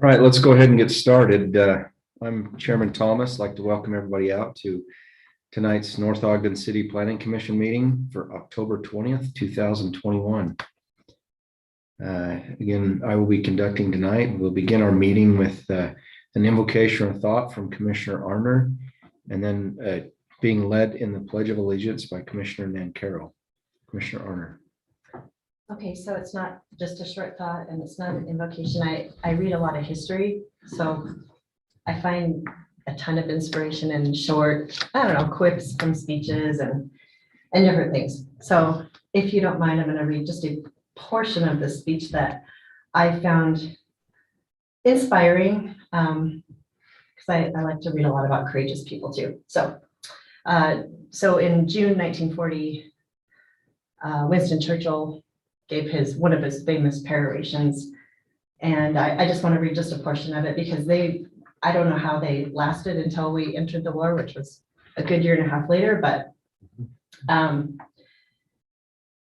All right, let's go ahead and get started. I'm Chairman Thomas. I'd like to welcome everybody out to tonight's North Ogden City Planning Commission meeting for October 20th, 2021. Again, I will be conducting tonight. We'll begin our meeting with an invocation or thought from Commissioner Arner, and then being led in the Pledge of Allegiance by Commissioner Nancaro. Commissioner Arner. Okay, so it's not just a short thought and it's not an invocation. I read a lot of history, so I find a ton of inspiration in short, quips from speeches and different things. So if you don't mind, I'm going to read just a portion of the speech that I found inspiring, because I like to read a lot about courageous people too. So in June 1940, Winston Churchill gave one of his famous perorations. And I just want to read just a portion of it because I don't know how they lasted until we entered the war, which was a good year and a half later, but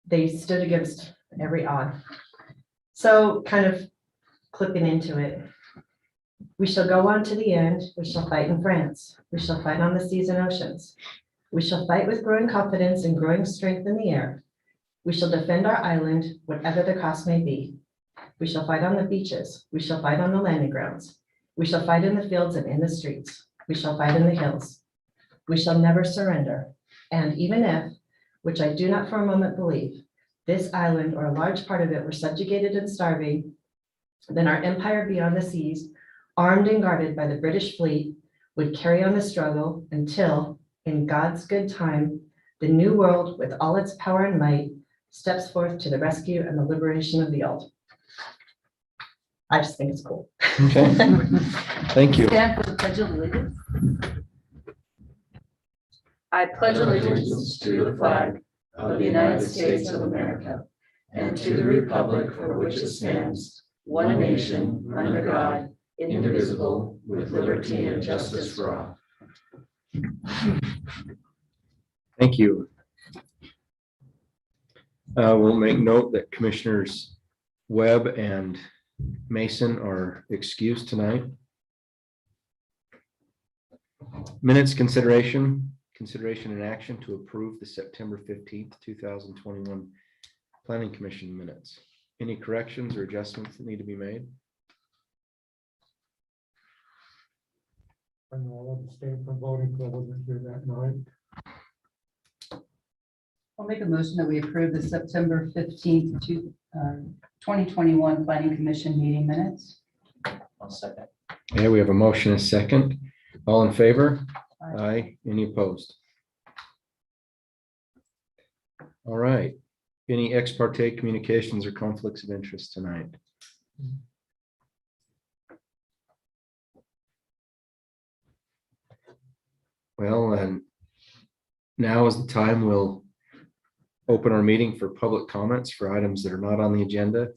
they stood against every odd. So kind of clipping into it. We shall go on to the end. We shall fight in France. We shall fight on the seas and oceans. We shall fight with growing confidence and growing strength in the air. We shall defend our island, whatever the cost may be. We shall fight on the beaches. We shall fight on the landing grounds. We shall fight in the fields and in the streets. We shall fight in the hills. We shall never surrender. And even if, which I do not for a moment believe, this island or a large part of it were subjugated and starving, then our empire beyond the seas, armed and guarded by the British fleet, would carry on the struggle until, in God's good time, the new world with all its power and might steps forth to the rescue and the liberation of the old. I just think it's cool. Okay, thank you. Stand for the Pledge of Allegiance. I pledge allegiance to the flag of the United States of America and to the republic for which it stands, one nation, under God, indivisible, with liberty and justice for all. Thank you. We'll make note that Commissioners Webb and Mason are excused tonight. Minutes consideration and action to approve the September 15th, 2021 Planning Commission minutes. Any corrections or adjustments that need to be made? I know I'll abstain from voting because I wasn't here that night. I'll make a motion that we approve the September 15th, 2021 Planning Commission meeting minutes. I'll second. Okay, we have a motion and a second. All in favor? Aye. Aye. Any opposed? All right. Any ex parte communications or conflicts of interest tonight? Well, and now is the time we'll open our meeting for public comments for items that are not on the agenda.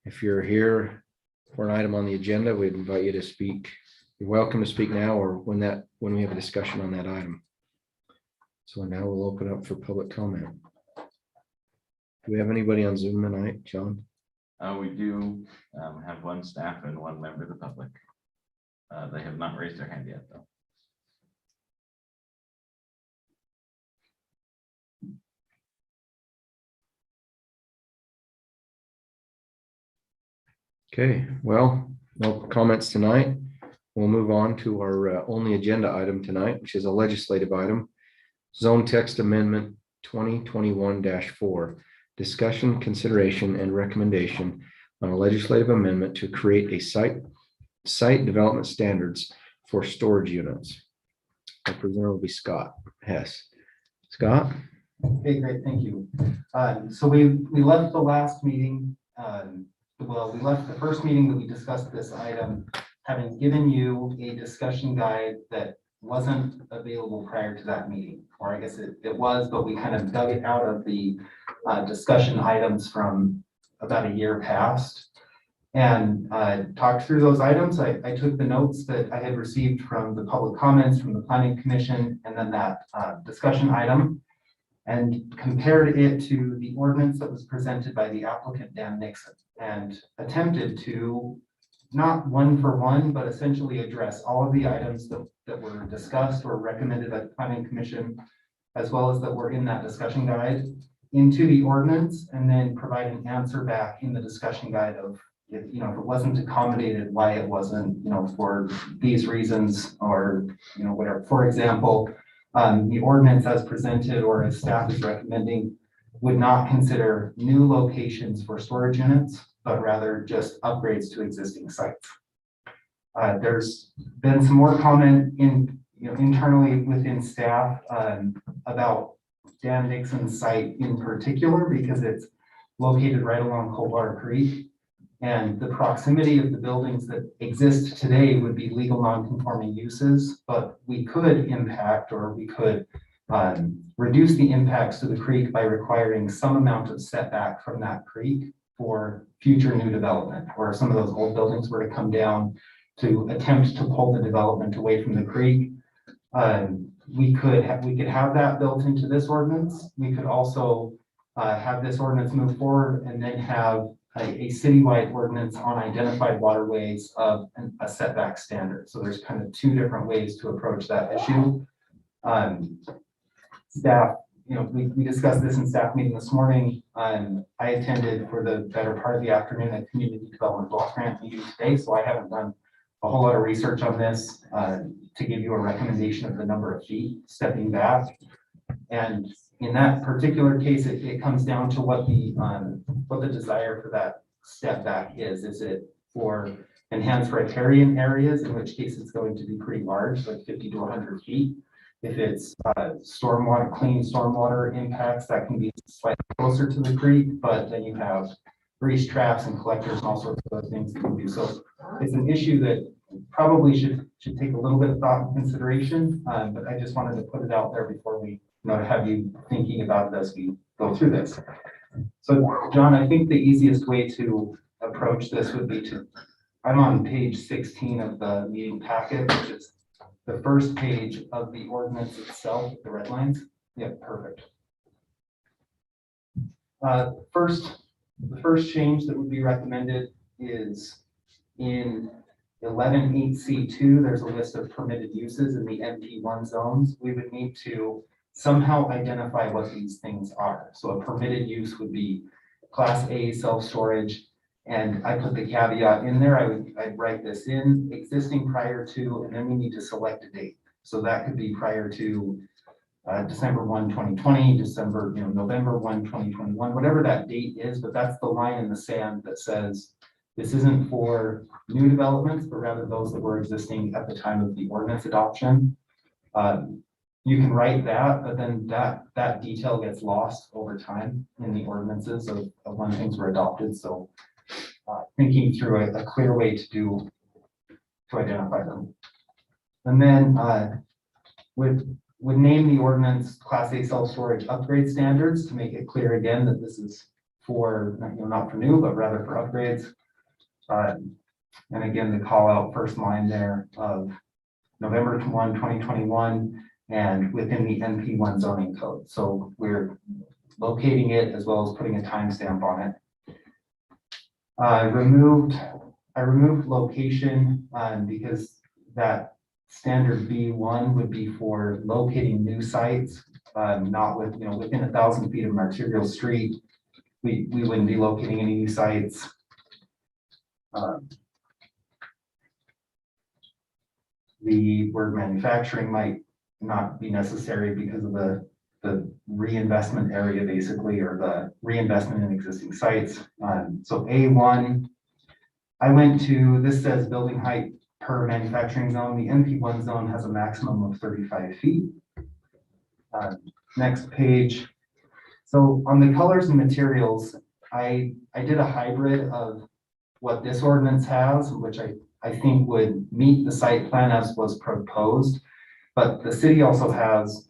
If you're here for an item on the agenda, we'd invite you to speak. You're welcome to speak now or when we have a discussion on that item. So now we'll open up for public comment. Do we have anybody on Zoom tonight, John? We do have one staff and one member of the public. They have not raised their hand yet, though. Okay, well, no comments tonight. We'll move on to our only agenda item tonight, which is a legislative item. Zone Text Amendment 2021-4. Discussion, consideration, and recommendation on a legislative amendment to create a site development standards for storage units. Our presenter will be Scott Hess. Scott? Okay, great, thank you. So we left the last meeting, we left the first meeting that we discussed this item, having given you a discussion guide that wasn't available prior to that meeting, or I guess it was, but we kind of dug it out of the discussion items from about a year past and talked through those items. I took the notes that I had received from the public comments from the Planning Commission and then that discussion item, and compared it to the ordinance that was presented by the applicant, Dan Nixon, and attempted to not one for one, but essentially address all of the items that were discussed or recommended by the planning commission, as well as that were in that discussion guide into the ordinance, and then provide an answer back in the discussion guide of, if it wasn't accommodated, why it wasn't, for these reasons, or, whatever. For example, the ordinance as presented or as staff is recommending would not consider new locations for storage units, but rather just upgrades to existing sites. There's been some more comment internally within staff about Dan Nixon's site in particular, because it's located right along Coldwater Creek. And the proximity of the buildings that exist today would be legal non-conforming uses, but we could impact, or we could reduce the impacts to the creek by requiring some amount of setback from that creek for future new development, or if some of those old buildings were to come down to attempt to pull the development away from the creek. We could have that built into this ordinance. We could also have this ordinance move forward and then have a citywide ordinance on identified waterways of a setback standard. So there's kind of two different ways to approach that issue. Staff, we discussed this in staff meeting this morning. I attended for the better part of the afternoon a community development block grant meeting today, so I haven't done a whole lot of research on this to give you a recommendation of the number of feet stepping back. And in that particular case, it comes down to what the desire for that step back is. Is it for enhanced riparian areas, in which case it's going to be pretty large, like 50 to 100 feet. If it's stormwater, clean stormwater impacts, that can be slightly closer to the creek, but then you have grease traps and collectors and all sorts of other things that you can do. So it's an issue that probably should take a little bit of thought and consideration, but I just wanted to put it out there before we have you thinking about it as we go through this. So John, I think the easiest way to approach this would be I'm on page 16 of the meeting packet, which is the first page of the ordinance itself, the red lines. Yeah, perfect. The first change that would be recommended is in 11.8C2, there's a list of permitted uses in the MP1 zones. We would need to somehow identify what these things are. So a permitted use would be Class A self-storage, and I put the caveat in there. I'd write this in, existing prior to, and then we need to select a date. So that could be prior to December 1, 2020, November 1, 2021, whatever that date is, but that's the line in the sand that says this isn't for new developments, but rather those that were existing at the time of the ordinance adoption. You can write that, but then that detail gets lost over time in the ordinances of when things were adopted. So thinking through a clear way to identify them. And then would name the ordinance Class A self-storage upgrade standards to make it clear again that this is for, not for new, but rather for upgrades. And again, the call out first line there of November 1, 2021, and within the NP1 zoning code. So we're locating it as well as putting a timestamp on it. I removed location because that standard B1 would be for locating new sites, not within 1,000 feet of an arterial street. We wouldn't be locating any new sites. The word manufacturing might not be necessary because of the reinvestment area, basically, or the reinvestment in existing sites. So A1, I went to, this says building height per manufacturing zone. The NP1 zone has a maximum of 35 feet. Next page. So on the colors and materials, I did a hybrid of what this ordinance has, which I think would meet the site plan as was proposed. But the city also has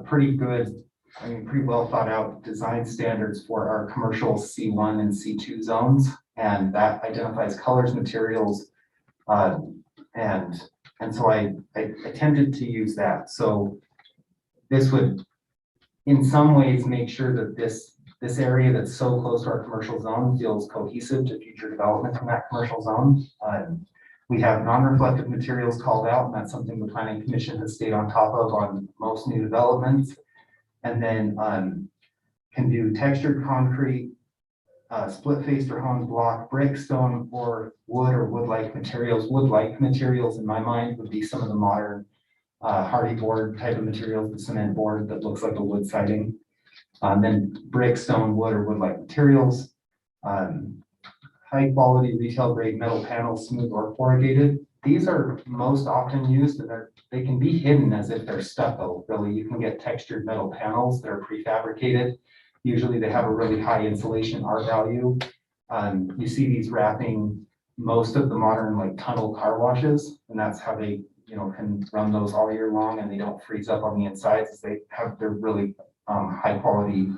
pretty well thought out design standards for our commercial C1 and C2 zones. And that identifies colors, materials, and so I attempted to use that. So this would, in some ways, make sure that this area that's so close to our commercial zone feels cohesive to future development in that commercial zone. We have non-reflective materials called out, and that's something the planning commission has stayed on top of on most new developments. And then can do textured concrete, split faced or hung block, brick, stone, or wood or wood-like materials. Wood-like materials in my mind would be some of the modern hardy board type of materials, the cement board that looks like a wood siding. Then brick, stone, wood, or wood-like materials. High quality retail grade metal panels, smooth or corrugated. These are most often used, and they can be hidden as if they're stucco. Really, you can get textured metal panels that are prefabricated. Usually they have a really high insulation R value. You see these wrapping most of the modern like tunnel car washes, and that's how they, can run those all year long, and they don't freeze up on the insides as they're really high quality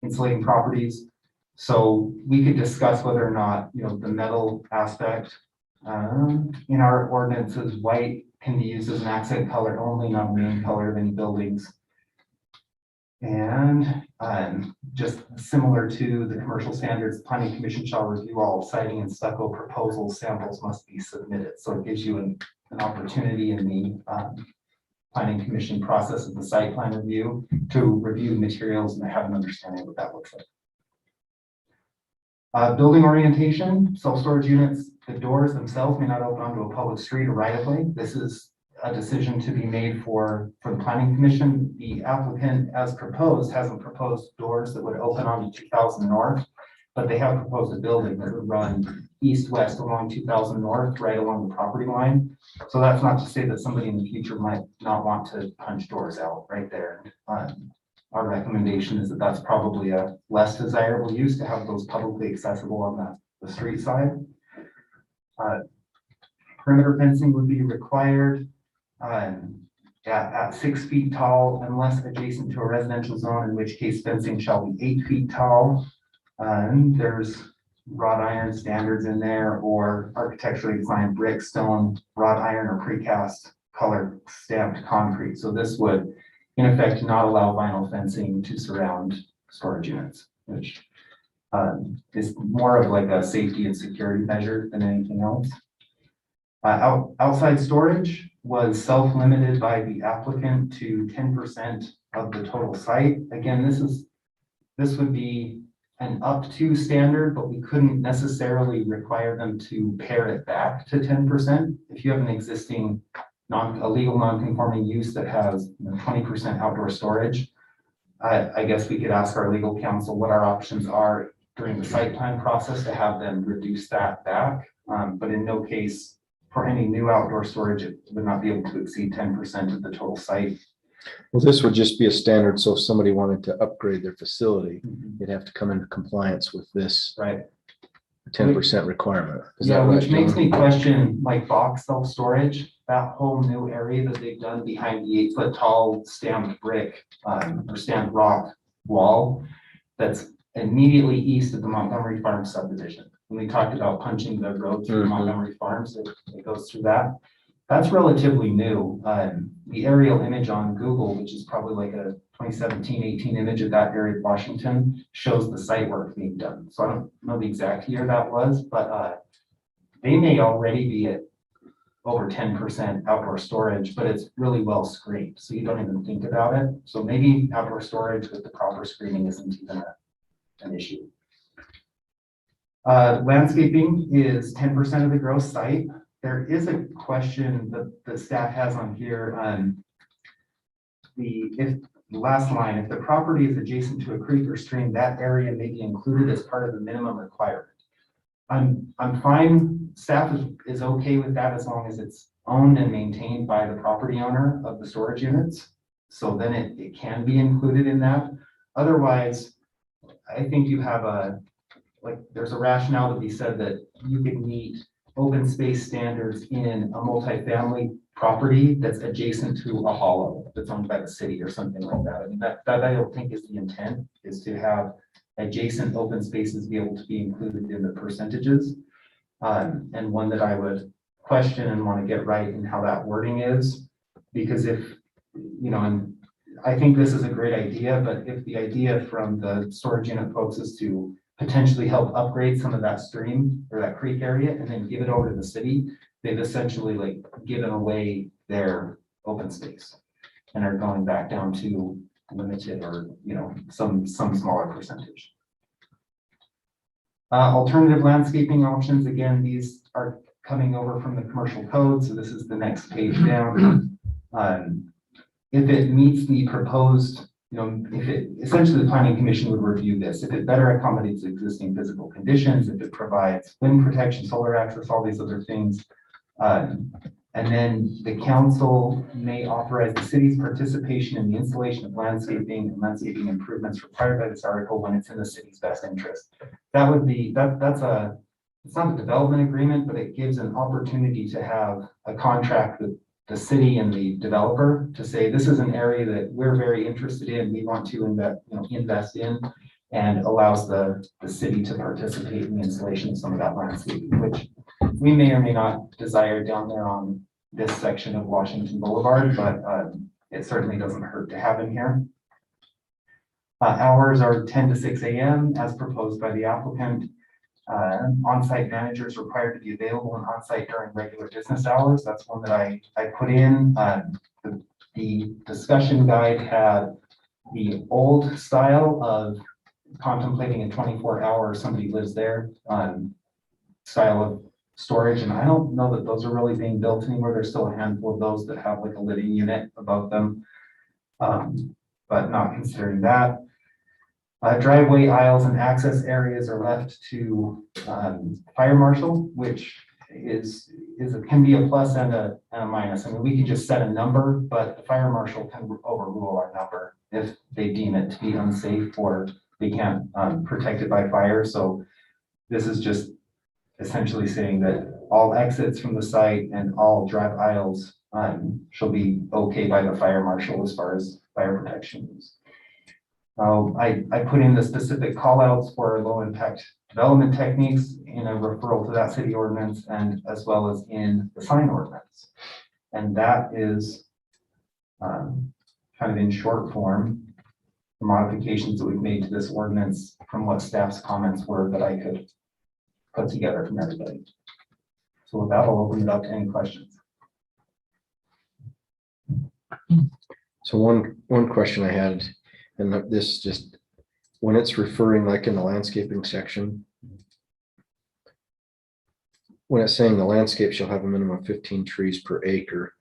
insulating properties. So we could discuss whether or not, the metal aspect in our ordinances, white can be used as an accent color only, not a main color of any buildings. And just similar to the commercial standards, planning commission shall review all siding and stucco proposals. Samples must be submitted. So it gives you an opportunity in the planning commission process of the site plan review to review materials and have an understanding of what that looks like. Building orientation, self-storage units, the doors themselves may not open onto a public street or right of way. This is a decision to be made for the planning commission. The applicant, as proposed, hasn't proposed doors that would open onto 2000 North, but they have proposed a building that would run east-west along 2000 North, right along the property line. So that's not to say that somebody in the future might not want to punch doors out right there. Our recommendation is that that's probably a less desirable use to have those publicly accessible on the street side. Perimeter fencing would be required at 6 feet tall unless adjacent to a residential zone, in which case fencing shall be 8 feet tall. And there's wrought iron standards in there, or architecturally designed brick, stone, wrought iron, or precast color stamped concrete. So this would in effect not allow vinyl fencing to surround storage units, which is more of like a safety and security measure than anything else. Outside storage was self-limited by the applicant to 10% of the total site. Again, this would be an up to standard, but we couldn't necessarily require them to pare it back to 10%. If you have an existing a legal non-conforming use that has 20% outdoor storage, I guess we could ask our legal counsel what our options are during the site plan process to have them reduce that back. But in no case for any new outdoor storage, it would not be able to exceed 10% of the total site. Well, this would just be a standard. So if somebody wanted to upgrade their facility, they'd have to come into compliance with this Right. 10% requirement. Is Yeah, that right, which makes John? me question like box self-storage, that whole new area that they've done behind the 8 foot tall stamped brick or stamped rock wall that's immediately east of the Montgomery Farms subdivision. When we talked about punching the road through Montgomery Farms, it goes through that. That's relatively new. The aerial image on Google, which is probably like a 2017-18 image of that area of Washington, shows the site work being done. So I don't know the exact year that was, but they may already be at over 10% outdoor storage, but it's really well screened, so you don't even think about it. So maybe outdoor storage with the proper screening isn't even an issue. Landscaping is 10% of the gross site. There is a question that the staff has on here. The last line, if the property is adjacent to a creek or stream, that area may be included as part of the minimum requirement. I'm fine. Staff is okay with that as long as it's owned and maintained by the property owner of the storage units. So then it can be included in that. Otherwise, I think you have there's a rationale to be said that you could meet open space standards in a multifamily property that's adjacent to a hollow that's owned by the city or something like that. I mean, that I don't think is the intent, is to have adjacent open spaces be able to be included in the percentages. And one that I would question and want to get right in how that wording is, because if, and I think this is a great idea, but if the idea from the storage unit folks is to potentially help upgrade some of that stream or that creek area and then give it over to the city, they've essentially like given away their open space and are going back down to limited or, you know, some smaller percentage. Alternative landscaping options, again, these are coming over from the commercial code, so this is the next page down. If it meets the proposed, you know, if it, essentially the planning commission would review this, if it better accommodates existing physical conditions, if it provides wind protection, solar access, all these other things. And then the council may authorize the city's participation in the installation of landscaping and landscaping improvements required by this article when it's in the city's best interest. That would be, it's not a development agreement, but it gives an opportunity to have a contract with the city and the developer to say, this is an area that we're very interested in, we want to invest in, and allows the city to participate in the installation of some of that landscaping, which we may or may not desire down there on this section of Washington Boulevard, but it certainly doesn't hurt to have in here. Hours are 10 to 6 a.m. as proposed by the applicant. On-site managers required to be available and on-site during regular business hours. That's one that I put in. The discussion guide had the old style of contemplating a 24-hour somebody lives there style of storage, and I don't know that those are really being built anymore. There's still a handful of those that have like a living unit above them, but not considering that. Driveway aisles and access areas are left to fire marshal, which can be a plus and a minus. I mean, we can just set a number, but the fire marshal can overrule our number if they deem it to be unsafe or they can't protect it by fire. So this is just essentially saying that all exits from the site and all drive aisles shall be okay by the fire marshal as far as fire protection is. I put in the specific call outs for low impact development techniques in a referral to that city ordinance and as well as in the sign ordinance. And that is kind of in short form, the modifications that we've made to this ordinance from what staff's comments were that I could put together from everybody. So with that, I'll open it up to any questions. So one question I had, and this just, when it's referring like in the landscaping section, when it's saying the landscape shall have a minimum of 15 trees per acre,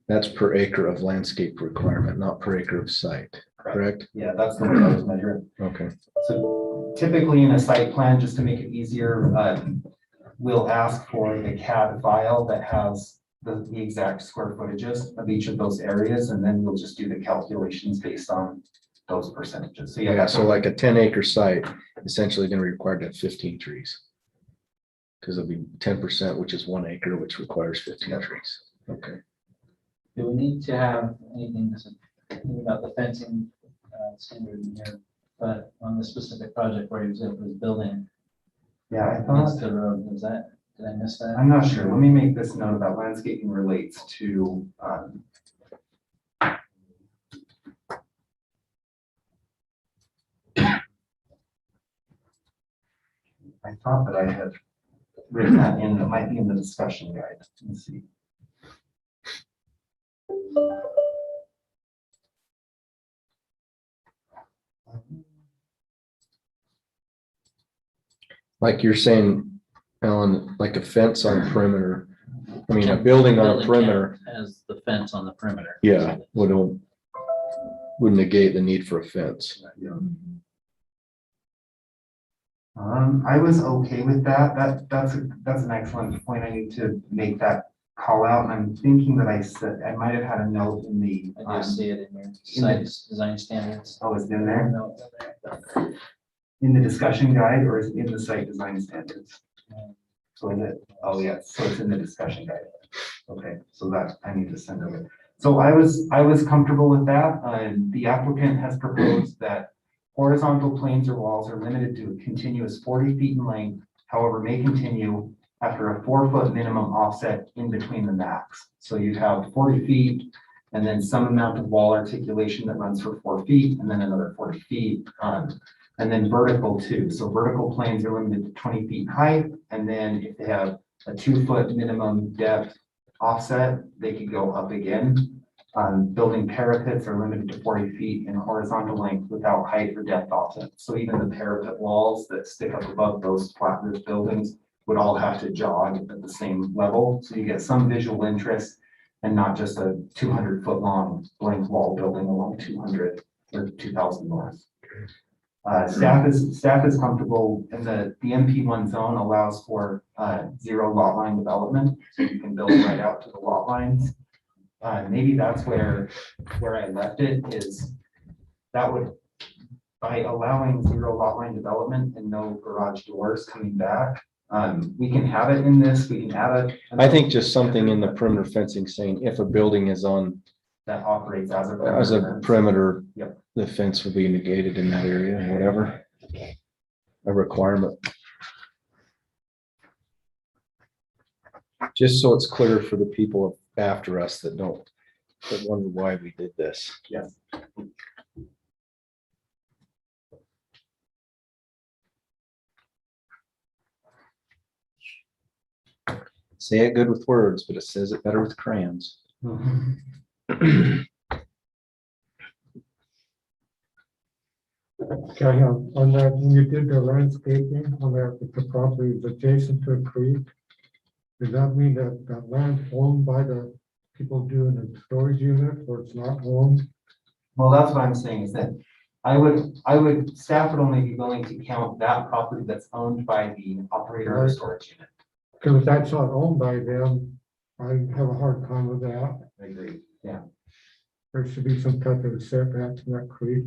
that's per acre of landscape requirement, not per acre of site, correct? Yeah, that's the way I was measuring. Okay. So typically in a site plan, just to make it easier, we'll ask for the CAD file that has the exact square footages of each of those areas, and then we'll just do the calculations based on those percentages. So Yeah, so like a 10-acre site, essentially going to be required to have 15 trees. Because it'll be 10%, which is 1 acre, which requires 15 trees. Okay. Do we need to have anything to say about the fencing standard in here? But on the specific project where he was building yeah, I against thought, the road, was that, did I miss that? I'm not sure. Let me make this note about landscaping relates to, I thought that I had written that in, it might be in the discussion guide. Let's see. Like you're saying, Alan, like a fence on the perimeter. I mean, a building on a perimeter, Has the fence on the perimeter. yeah, would negate the need for a fence. I was okay with that. That's an excellent point. I need to make that call out. And I'm thinking that I said, I might have had a note in the, I do see it in your in site design standards. oh, it's in there, No, it's in there. in the discussion guide, or is it in the site design standards? So is it, oh yeah, so it's in the discussion guide. Okay, so that I need to send over. So I was comfortable with that. The applicant has proposed that horizontal planes or walls are limited to a continuous 40 feet in length, however, may continue after a 4-foot minimum offset in between the max. So you'd have 40 feet and then some amount of wall articulation that runs for 4 feet, and then another 40 feet. And then vertical too. So vertical planes are limited to 20 feet height, and then if they have a 2-foot minimum depth offset, they could go up again. Building parapets are limited to 40 feet in horizontal length without height or depth offset. So even the parapet walls that stick up above those flat roof buildings would all have to jog at the same level. So you get some visual interest and not just a 200-foot long blank wall building along 200 or 2000 north. Staff is comfortable, and the MP1 zone allows for zero lot line development, so you can build right out to the lot lines. Maybe that's where I left it, is that would, by allowing zero lot line development and no garage doors coming back, we can have it in this, we can add it. I think just something in the perimeter fencing saying if a building is on That operates as a. as a perimeter, Yep. the fence will be negated in that area, or whatever. A requirement. Just so it's clear for the people after us that wonder why we did this. Yes. Say it good with words, but it says it better with crayons. Okay, on that, when you did the landscaping on that, if the property is adjacent to a creek, does that mean that that land owned by the people doing the storage unit, or it's not owned? Well, that's what I'm saying, is that staff would only be willing to count that property that's owned by the operator of the storage unit. Because if that's not owned by them, I have a hard time with that. I agree. Yeah. There should be some type of setback from that creek.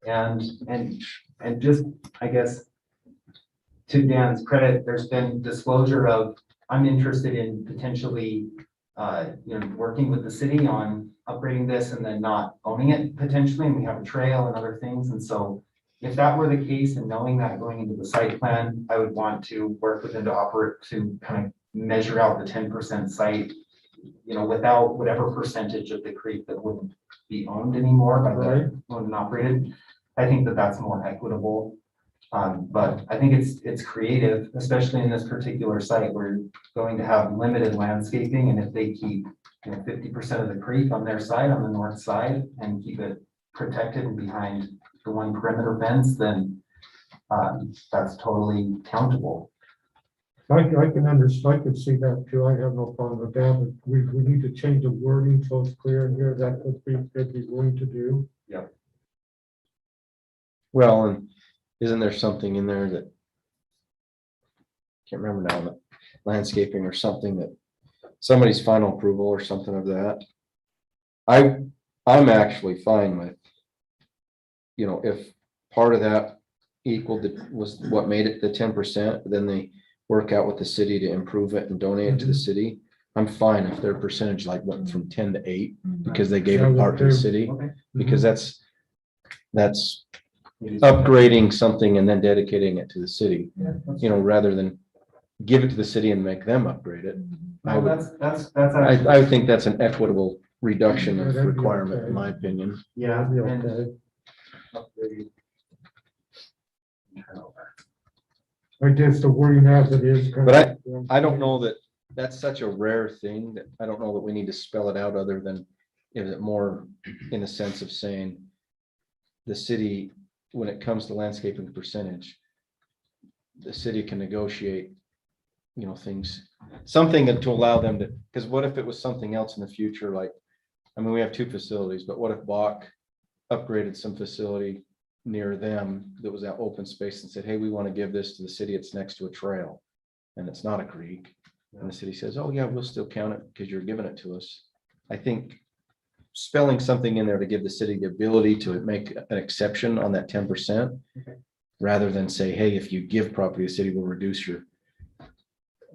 And just, I guess, to Dan's credit, there's been disclosure of, I'm interested in potentially, working with the city on upgrading this and then not owning it potentially, and we have a trail and other things. And so if that were the case, and knowing that going into the site plan, I would want to work with them to operate, to kind of measure out the 10% site, without whatever percentage of the creek that wouldn't be owned anymore by the owned and operated. I think that that's more equitable. But I think it's creative, especially in this particular site where you're going to have limited landscaping, and if they keep 50% of the creek on their side, on the north side, and keep it protected and behind the one perimeter fence, then that's totally countable. I can understand, I can see that too. I have no problem with that, but we need to change the wording so it's clear in here that they'd be willing to do. Well, and isn't there something in there that can't remember now, but landscaping or something that somebody's final approval or something of that? I'm actually fine with, if part of that was what made it the 10%, then they work out with the city to improve it and donate it to the city. I'm fine if their percentage like went from 10 to 8 because they gave it part to the city, Okay. because that's upgrading something and then dedicating it to the city, rather than give it to the city and make them upgrade it. That's actually, I think that's an equitable reduction Yeah, of that'd be requirement, okay. in my opinion. yeah. That'd be and- okay. upgrade. I guess the wording as it is. But I don't know that that's such a rare thing that I don't know that we need to spell it out, other than is it more in the sense of saying the city, when it comes to landscaping percentage, the city can negotiate, things, something to allow them to, because what if it was something else in the future? Like, we have 2 facilities, but what if Bach upgraded some facility near them that was that open space and said, hey, we want to give this to the city, it's next to a trail and it's not a creek, and the city says, oh yeah, we'll still count it because you're giving it to us. I think spelling something in there to give the city the ability to make an exception on that 10%, rather than say, hey, if you give property, the city will reduce your,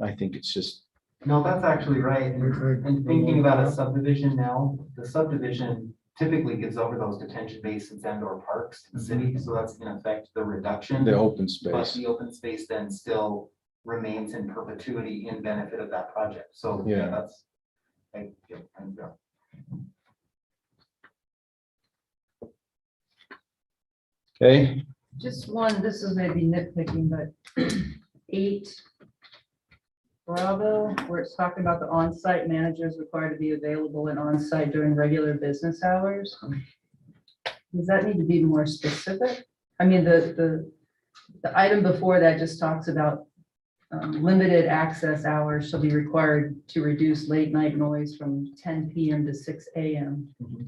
I think it's just, No, that's actually right. And thinking about a subdivision now, the subdivision typically gives over those detention basins and or parks to the city. So that's in effect the reduction. the open But space. the open space then still remains in perpetuity in benefit of that project. So Yeah. that's. I- yeah, Okay, Just one, this is maybe nitpicking, but 8 Bravo, where it's talking about the on-site managers required to be available and on-site during regular business hours. Does that need to be more specific? I mean, the item before that just talks about limited access hours shall be required to reduce late night noise from 10 PM to 6 AM. Mhm.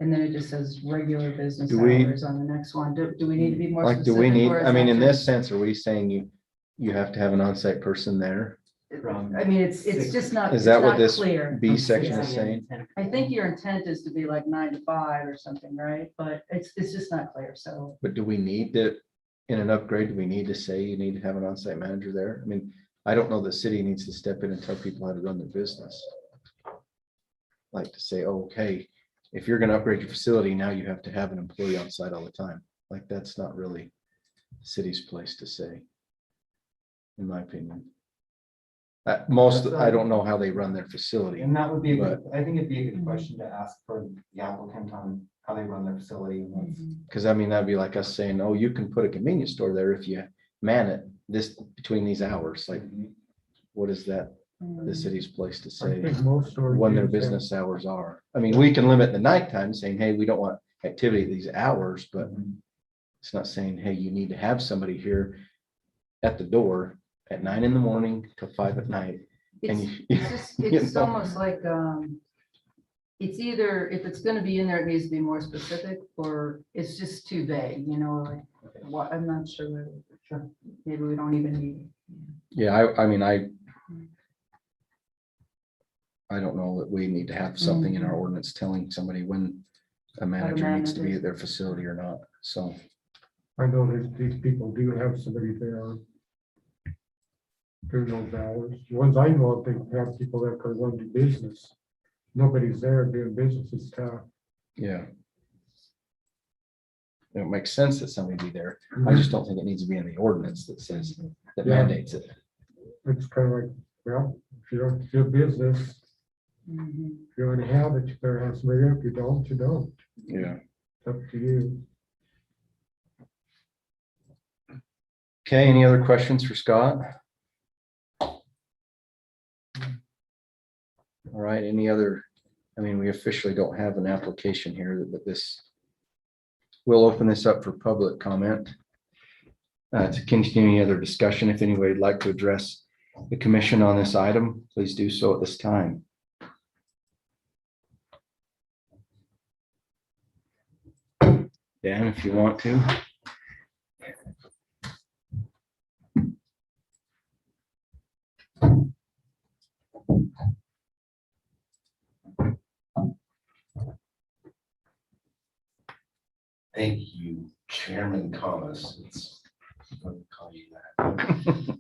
And then it just says regular business Do we- hours on the next one. Do we need to be more like, specific? do we need, or is I mean, that in just- this sense, are we saying you have to have an on-site person there? From I mean, it's just not. Is it's that what not this Clear. B section is 6 saying? a.m. I think your intent is to be like 9 to 5 or something, right? But it's just not clear, so. But do we need to, in an upgrade, do we need to say you need to have an on-site manager there? I mean, I don't know the city needs to step in and tell people how to run their business. Like to say, oh, okay, if you're gonna upgrade your facility, now you have to have an employee on site all the time. Like, that's not really the city's place to say. In my opinion. I don't know how they run their facility. And that would be, I think it'd be a good question to ask for the applicant on how they run their facility. And what's- Cause I mean, that'd be like us saying, oh, you can put a convenience store there if you man it this, between these hours. Like, what is that, the city's place to I say think most stores. when their use that. business hours are? I mean, we can limit the nighttime saying, hey, we don't want activity at these hours, but it's not saying, hey, you need to have somebody here at the door at 9 in till 5 at night. And It's you- it's just, you it's know. almost like, it's either, if it's gonna be in there, it needs to be more specific, or it's just too vague, you know, like, what, I'm not sure. Maybe we don't even need. Yeah, I mean, I don't know that we need to have something in our ordinance telling somebody when a manager needs to be at their facility or not, so. I know that these people do have somebody there during those hours. The ones I know of, they have people that could run the business. Nobody's there doing business, it's tough. Yeah. It makes sense that somebody be there. I just don't think it needs to be in the ordinance that says, that Yeah. mandates it. It's kind of like, well, if you don't do business, if you want to have it, you better have somebody there. If you don't, you don't. Yeah. It's up to you. Okay, any other questions for Scott? All right, any other, I mean, we officially don't have an application here, but this, we'll open this up for public comment. To continue any other discussion, if anybody would like to address the commission on this item, please do so at this time. Dan, if you want to. Thank you, Chairman Thomas. It's, I'm going to call you that.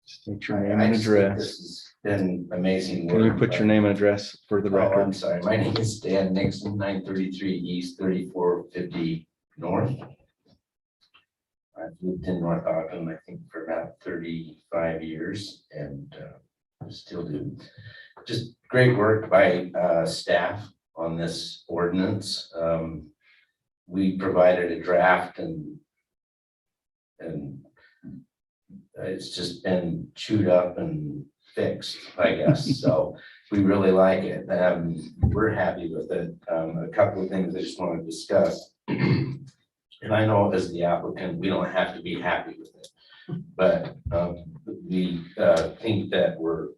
State your name I and just think address. This has been amazing. Can you work, put but- your name and address for the Oh, I'm record? sorry. My name is Dan Nixon, 933 East, 3450 North. I've lived in North Ogden, I think, for about 35 years and still do. Just great work by staff on this ordinance. We provided a draft and it's just been chewed up and fixed, I guess. So we really like it. We're happy with it. A couple of things I just want to discuss. And I know as the applicant, we don't have to be happy with it, but we think that we're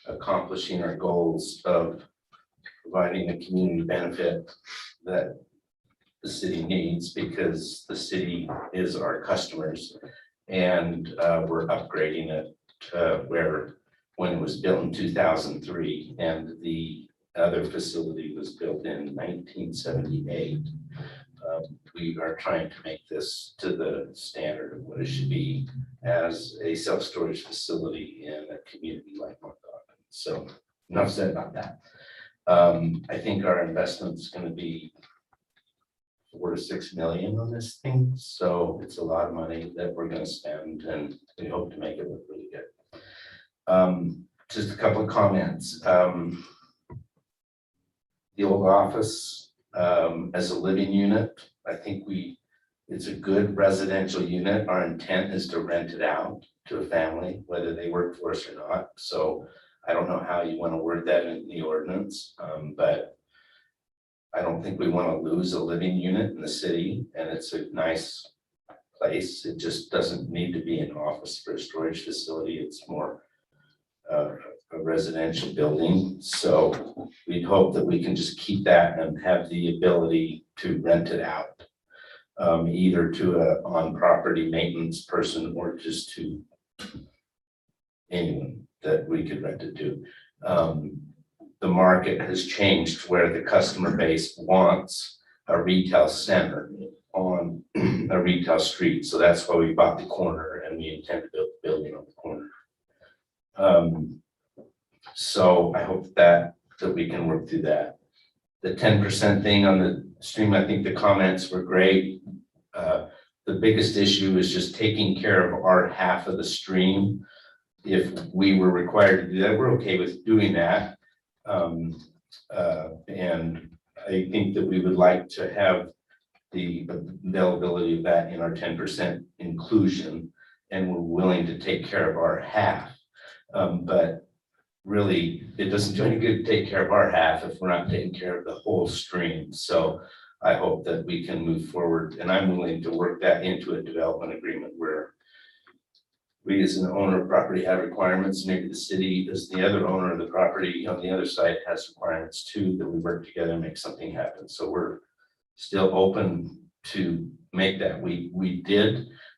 accomplishing our goals of providing a community benefit that the city needs because the city is our customers. And we're upgrading it to where when it was built in 2003 and the other facility was built in 1978. We are trying to make this to the standard of what it should be as a self-storage facility in a community like North Ogden. So enough said about that. I think our investment is going to be $4 to $6 million on this thing. So it's a lot of money that we're going to spend and we hope to make it look really good. Just a couple of comments. The old office as a living unit. I think it's a good residential unit. Our intent is to rent it out to a family, whether they work for us or not. So I don't know how you want to word that in the ordinance, but I don't think we want to lose a living unit in the city, and it's a nice place. It just doesn't need to be an office for a storage facility. It's more a residential building. So we'd hope that we can just keep that and have the ability to rent it out, either to a on-property maintenance person or just to anyone that we could rent it to. The market has changed where the customer base wants a retail center on a retail street. So that's why we bought the corner, and we intend to build the building on the corner. So I hope that we can work through that. The 10% thing on the stream, I think the comments were great. The biggest issue is just taking care of our half of the stream. If we were required to do that, we're okay with doing that. And I think that we would like to have the availability of that in our 10% inclusion, and we're willing to take care of our half. But really, it doesn't do any good to take care of our half if we're not taking care of the whole stream. So I hope that we can move forward, and I'm willing to work that into a development agreement where we as an owner of property have requirements, maybe the city as the other owner of the property on the other side has requirements too, that we work together and make something happen. So we're still open to make that.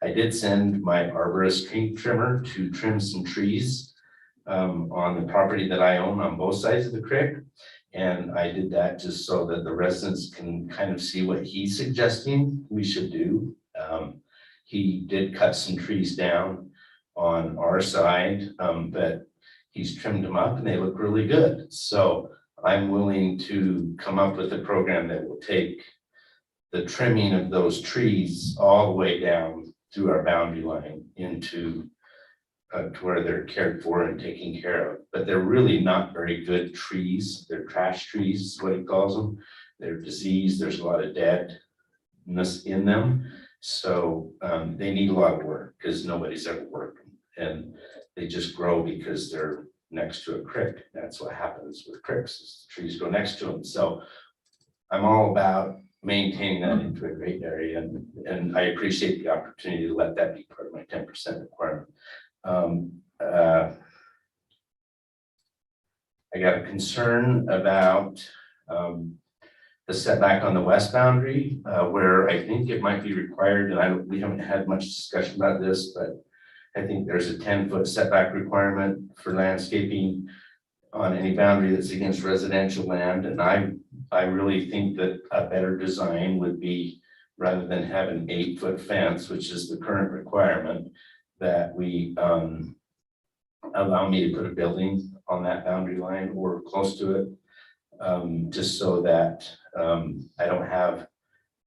I did send my arborist tree trimmer to trim some trees on the property that I own on both sides of the creek. And I did that just so that the residents can kind of see what he's suggesting we should do. He did cut some trees down on our side, but he's trimmed them up and they look really good. So I'm willing to come up with a program that will take the trimming of those trees all the way down through our boundary line into to where they're cared for and taken care of. But they're really not very good trees. They're trash trees, is what he calls them. They're diseased. There's a lot of deadness in them. So they need a lot of work because nobody's ever worked them. And they just grow because they're next to a creek. That's what happens with creeks, is the trees grow next to them. So I'm all about maintaining that into a great area, and I appreciate the opportunity to let that be part of my 10% requirement. I got a concern about the setback on the west boundary, where I think it might be required, and we haven't had much discussion about this, but I think there's a 10-foot setback requirement for landscaping on any boundary that's against residential land. And I really think that a better design would be, rather than have an 8-foot fence, which is the current requirement, that we allow me to put a building on that boundary line or close to it, just so that I don't have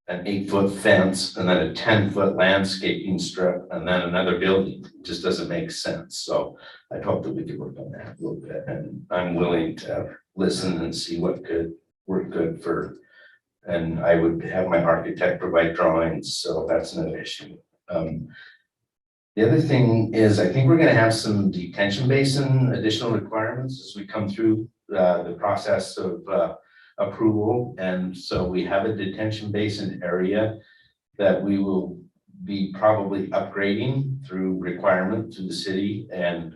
an 8-foot fence and then a 10-foot landscaping strip and then another building. It just doesn't make sense. So I hope that we could work on that a little bit, and I'm willing to listen and see what could work good for, and I would have my architect provide drawings, so that's another issue. The other thing is, I think we're going to have some detention basin additional requirements as we come through the process of approval. And so we have a detention basin area that we will be probably upgrading through requirement to the city. And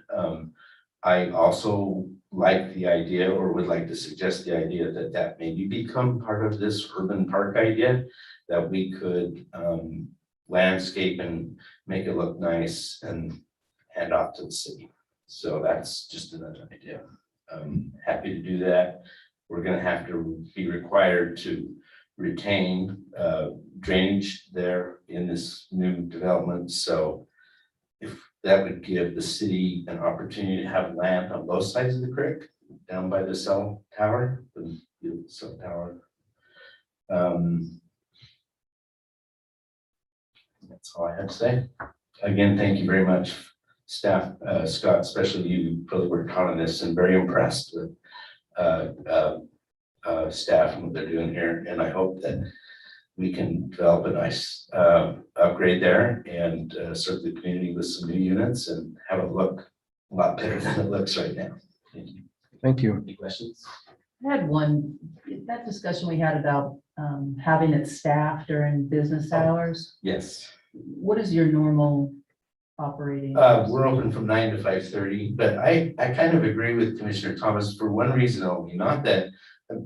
I also like the idea, or would like to suggest the idea, that maybe become part of this urban park idea, that we could landscape and make it look nice and hand off to the city. So that's just another idea. I'm happy to do that. We're going to have to be required to retain drainage there in this new development. So if that would give the city an opportunity to have land on both sides of the creek, down by the cell tower, the cell tower. That's all I have to say. Again, thank you very much, staff, Scott, especially you really worked hard on this, and very impressed with staff and what they're doing here, and I hope that we can develop a nice upgrade there and serve the community with some new units and have it look a lot better than it looks right now. Thank you. Thank you. Any questions? I had one, that discussion we had about having it staffed during business hours. Yes. What is your normal operating? We're open from 9 to 5:30, but I kind of agree with Commissioner Thomas for one reason only, not that.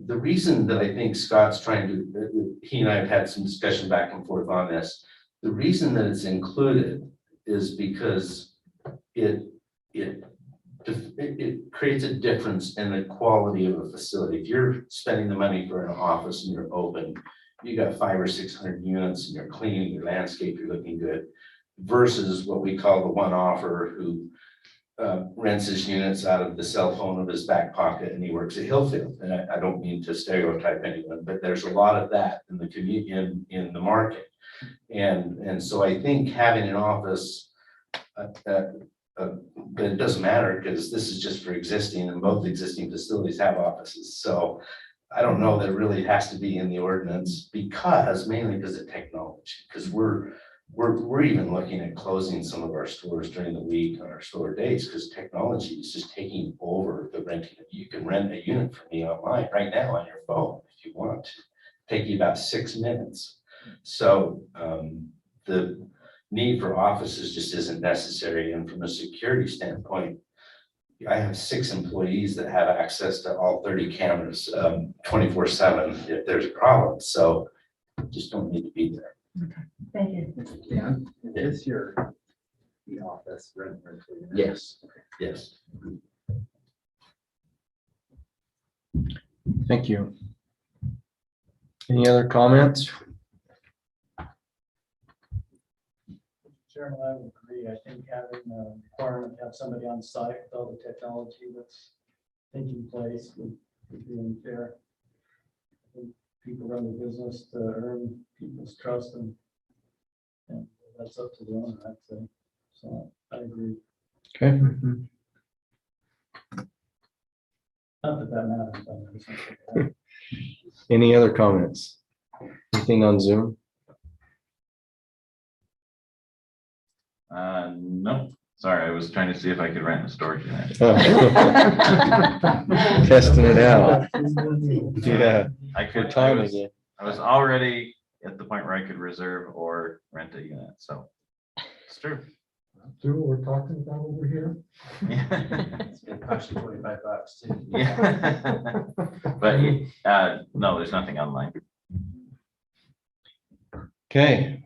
The reason that I think Scott's trying to, he and I have had some discussion back and forth on this. The reason that it's included is because it creates a difference in the quality of a facility. If you're spending the money for an office and you're open, you got 500 or 600 units and you're clean, your landscape, you're looking good. Versus what we call the one offer who rents his units out of the cell phone of his back pocket and he works at Hillfield. And I don't mean to stereotype anyone, but there's a lot of that in the community, in the market. And so I think having an office, but it doesn't matter because this is just for existing and both existing facilities have offices. So I don't know that it really has to be in the ordinance mainly because of technology, because we're even looking at closing some of our stores during the week on our store days because technology is just taking over the renting. You can rent a unit from me online right now on your phone if you want. Take you about 6 minutes. So the need for offices just isn't necessary. And from a security standpoint, I have 6 employees that have access to all 30 cameras 24/7 if there's a problem. So just don't need to be there. Thank you. Yeah, is the office rent? Yes, yes. Thank you. Any other comments? Chairman, I would agree. I think having a requirement to have somebody on site with all the technology that's taking place would be unfair. I think people run the business to earn people's trust and that's up to the owner, I'd say. So I agree. Okay. Not that that matters. but I just think Any other comments? Anything on Zoom? No, sorry, I was trying to see if I could rent a storage unit. Testing it out. Yeah, I for could, timing it. I was already at the point where I could reserve or rent a unit, so it's true. See what we're talking about over here? It's gonna cost you $25 too. Yeah. But no, there's nothing online. Okay.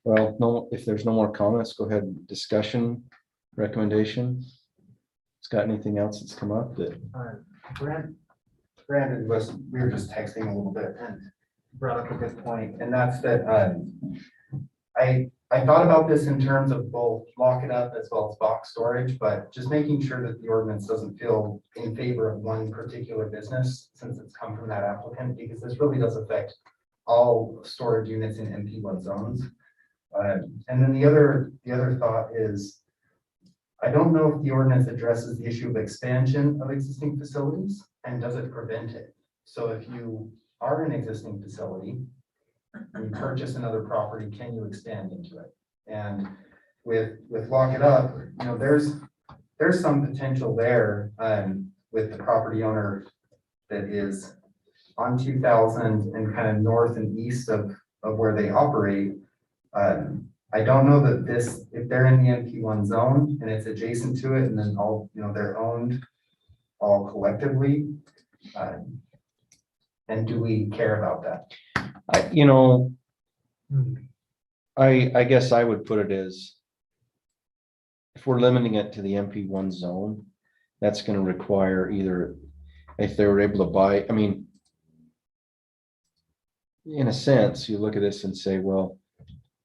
Well, no, if there's no more comments, go ahead and discussion, recommendation. Scott, anything else that's come up that? Brandon we were just texting a little bit and brought up a good point, and that's that I thought about this in terms of both lock it up as well as box storage, but just making sure that the ordinance doesn't feel in favor of one particular business since it's come from that applicant, because this really does affect all storage units in MP1 zones. And then the other thought is, I don't know if the ordinance addresses the issue of expansion of existing facilities and does it prevent it. So if you are an existing facility, and you purchase another property, can you expand into it? And with lock it up, you know, there's some potential there with the property owner that is on 2000 and kind of north and east of where they operate. I don't know that if they're in the MP1 zone and it's adjacent to it and then all, you know, they're owned all collectively. And do we care about that? I guess I would put it as if we're limiting it to the MP1 zone, that's going to require either if they were able to buy, I mean, in a sense, you look at this and say, well,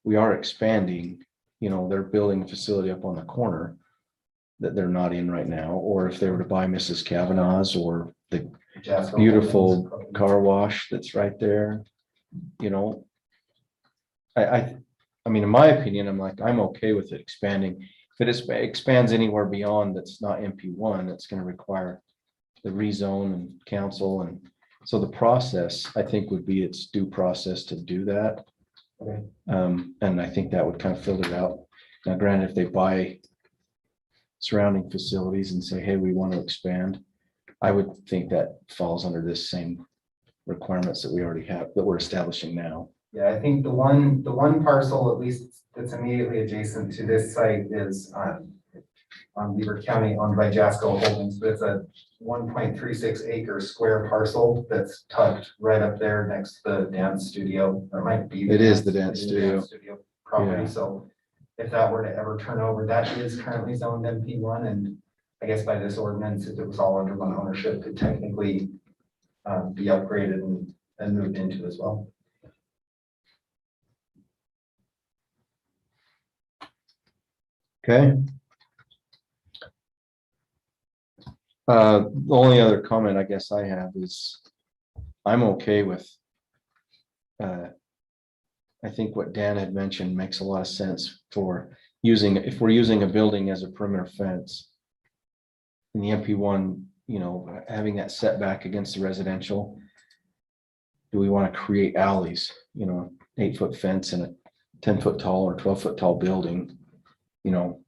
we are expanding, you know, they're building a facility up on the corner that they're not in right now, or if they were to buy Mrs. Kavanaugh's or the Jasper beautiful Holdings. car wash that's right there, you know. I mean, in my opinion, I'm okay with it expanding. If it expands anywhere beyond that's not MP1, it's going to require the rezone and council, and so the process, I think, would be its due process to do that. Okay. And I think that would kind of filter it out. Now granted, if they buy surrounding facilities and say, hey, we want to expand, I would think that falls under this same requirements that we already have, that we're establishing now. Yeah, I think the one parcel at least that's immediately adjacent to this site is on Beaver County owned by Jasco Holdings, but it's a 1.36 acre square parcel that's tucked right up there next to the dance studio. Or it might be. It is the dance it studio. Property, Yeah. so if that were to ever turn over, that is currently zoned MP1, and I guess by this ordinance, if it was all under one ownership, could technically be upgraded and moved into as well. Okay. The only other comment I guess I have is I'm okay with I think what Dan had mentioned makes a lot of sense for using, if we're using a building as a perimeter fence in the MP1, you know, having that setback against the residential. Do we want to create alleys, you know, 8-foot fence and a 10-foot tall or 12-foot tall building, you know,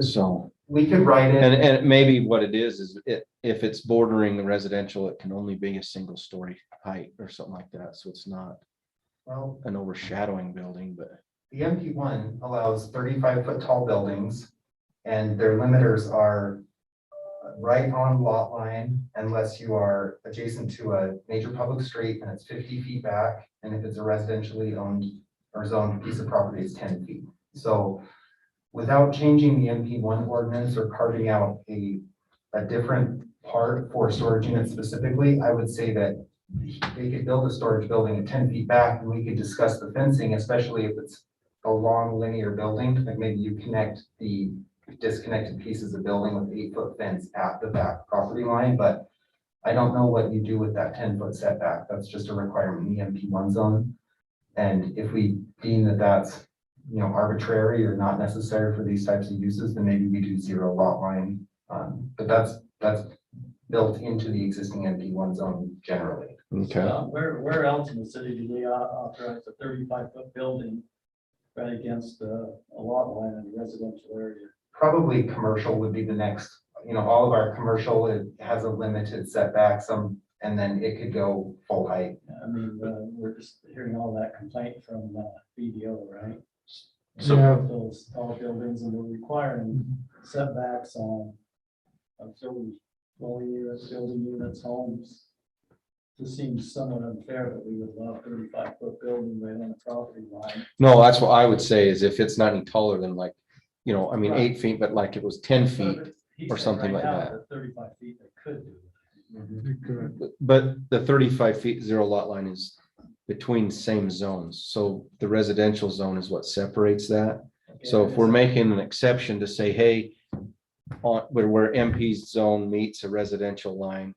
so. We could write it. And maybe what it is if it's bordering the residential, it can only be a single story height or something like that. So it's not Well, an overshadowing building, but the MP1 allows 35-foot tall buildings, and their limiters are right on lot line unless you are adjacent to a major public street and it's 50 feet back. And if it's a residentially owned or zoned piece of property, it's 10 feet. So without changing the MP1 ordinance or carving out a different part for storage units specifically, I would say that they could build a storage building at 10 feet back and we could discuss the fencing, especially if it's a long linear building, like maybe you connect the disconnected pieces of building with 8-foot fence at the back property line, but I don't know what you do with that 10-foot setback. That's just a requirement in the MP1 zone. And if we deem that that's, you know, arbitrary or not necessary for these types of uses, then maybe we do 0 lot line. But that's built into the existing MP1 zone generally. okay. Where else in the city do they authorize a 35-foot building right against a lot line in a residential area? Probably commercial would be the next, you know, all of our commercial, it has a limited setback, and then it could go full height. I mean, we're just hearing all that complaint from BDO, right? So- Yeah. Those tall buildings, and we're requiring setbacks on dwelling units, building units, homes. This seems somewhat unfair that we would allow 35-foot building right on the property line. No, that's what I would say is if it's not any taller than like, you know, I mean, Right. 8 feet, but like it was 10 feet. He or said something right like now that. 35 feet they could do. You could. But the 35 feet 0 lot line is between same zones. So the residential zone is what separates that. So if we're making an exception to say, hey, on where MP's zone meets a residential line,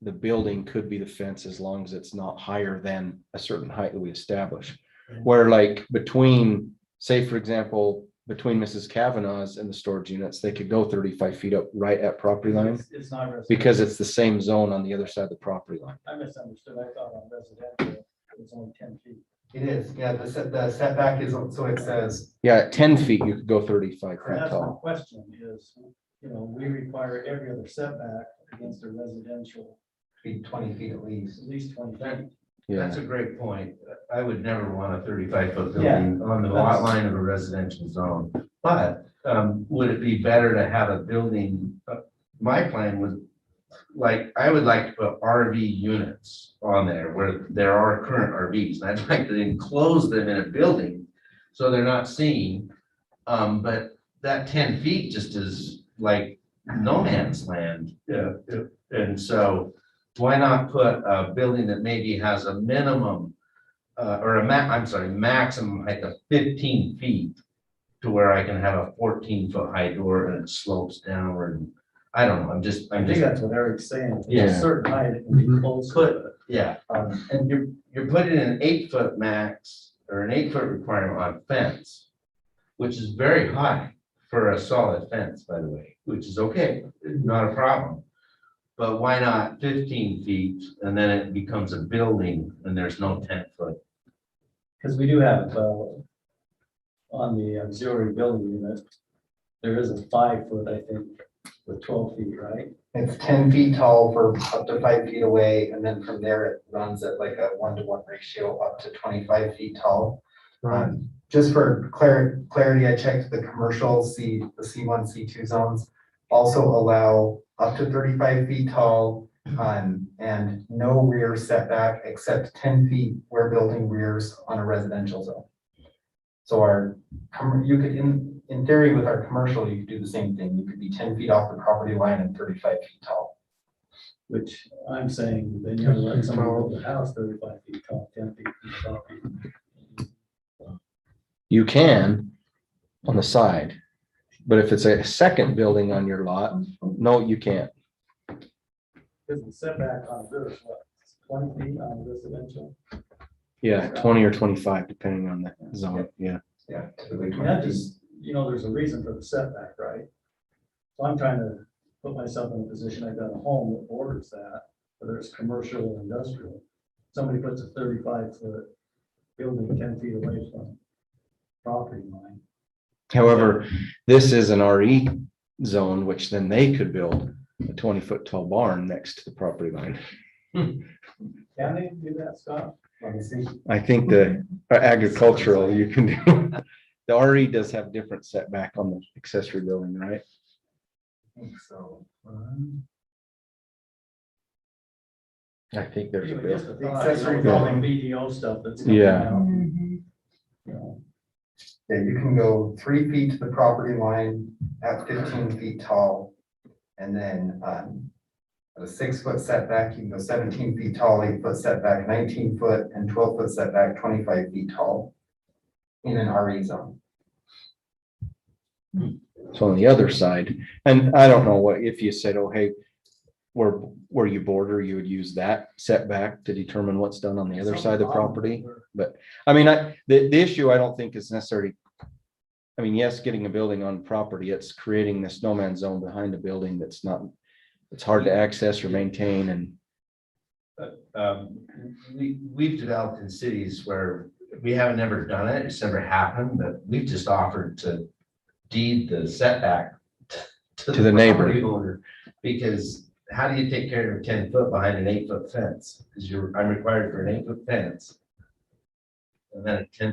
the building could be the fence as long as it's not higher than a certain height that we establish. Where like between, say, for example, between Mrs. Kavanaugh's and the storage units, they could go 35 feet up right at property line It's not residential. because it's the same zone on the other side of the property line. I misunderstood. I thought on residential, it was only 10 feet. It is, yeah, the setback is, so it says, Yeah, at 10 feet, you could go 35 And feet that's my tall. question is, you know, we require every other setback against a residential, be 20 feet at least. at least 20 feet. Yeah, That's a great point. I would never want a 35-foot Yeah, building on the lot line of a residential zone. But would it be better to have a building? My plan was, like, I would like to put RV units on there where there are current RVs. And I'd like to enclose them in a building so they're not seen. But that 10 feet just is like no man's land. Yeah. And so why not put a building that maybe has a minimum or maximum height of 15 feet to where I can have a 14-foot high door and it slopes downward. I don't know, I'm just. I think that's what Eric's saying. Yeah. A certain height, it can be close. Yeah, and you're putting an 8-foot max or an 8-foot requirement on fence, which is very high for a solid fence, by the way, which is okay, not a problem. But why not 15 feet and then it becomes a building and there's no 10-foot? Because we do have, on the auxiliary building unit, there is a 5 foot, I think, with 12 feet, right? It's 10 feet tall for up to 5 feet away, and then from there it runs at like a 1-to-1 ratio up to 25 feet tall. Right, Just for clarity, I checked the commercial the C1, C2 zones also allow up to 35 feet tall, and no rear setback except 10 feet where building rears on a residential zone. So you could, in theory, with our commercial, you could do the same thing. You could be 10 feet off the property line and 35 feet tall. Which I'm saying, then you have to let someone build a house 35 feet tall, 10 feet from the property. You can on the side, but if it's a second building on your lot, no, you can't. Because the setback on this, what, 20 feet on residential? Yeah, 20 or 25, depending on the zone, yeah. Yeah, typically And that 20 feet. just, there's a reason for the setback, right? So I'm trying to put myself in a position, I've got a home that borders that, whether it's commercial or industrial. Somebody puts a 35-foot building 10 feet away from property line. However, this is an RE zone, which then they could build a 20-foot tall barn next to the property line. Can they do that, Scott? Let me see. I think the agricultural you can do. The RE does have different setback on the accessory building, right? I think so. I think there's a Anyway, bill. just a The thought, accessory all the building. BDO stuff that's coming Yeah. out. You know, Yeah, you can go 3 feet to the property line at 15 feet tall. And then, at a 6-foot setback, you can go 17 feet tall, 8-foot setback, 19 foot, and 12-foot setback, 25 feet tall in an RE zone. So on the other side, and I don't know what, if you said, oh, hey, where you border, you would use that setback to determine what's done on the other side of the property. I mean, the issue I don't think is necessarily, I mean, yes, getting a building on property, it's creating this no man's zone behind a building that's not, it's hard to access or maintain and. We've developed in cities where we haven't ever done it, it's never happened, but we've just offered to deed the setback To the neighbor. property owner. Because how do you take care of 10 foot behind an 8-foot fence? Because I'm required for an 8-foot fence. And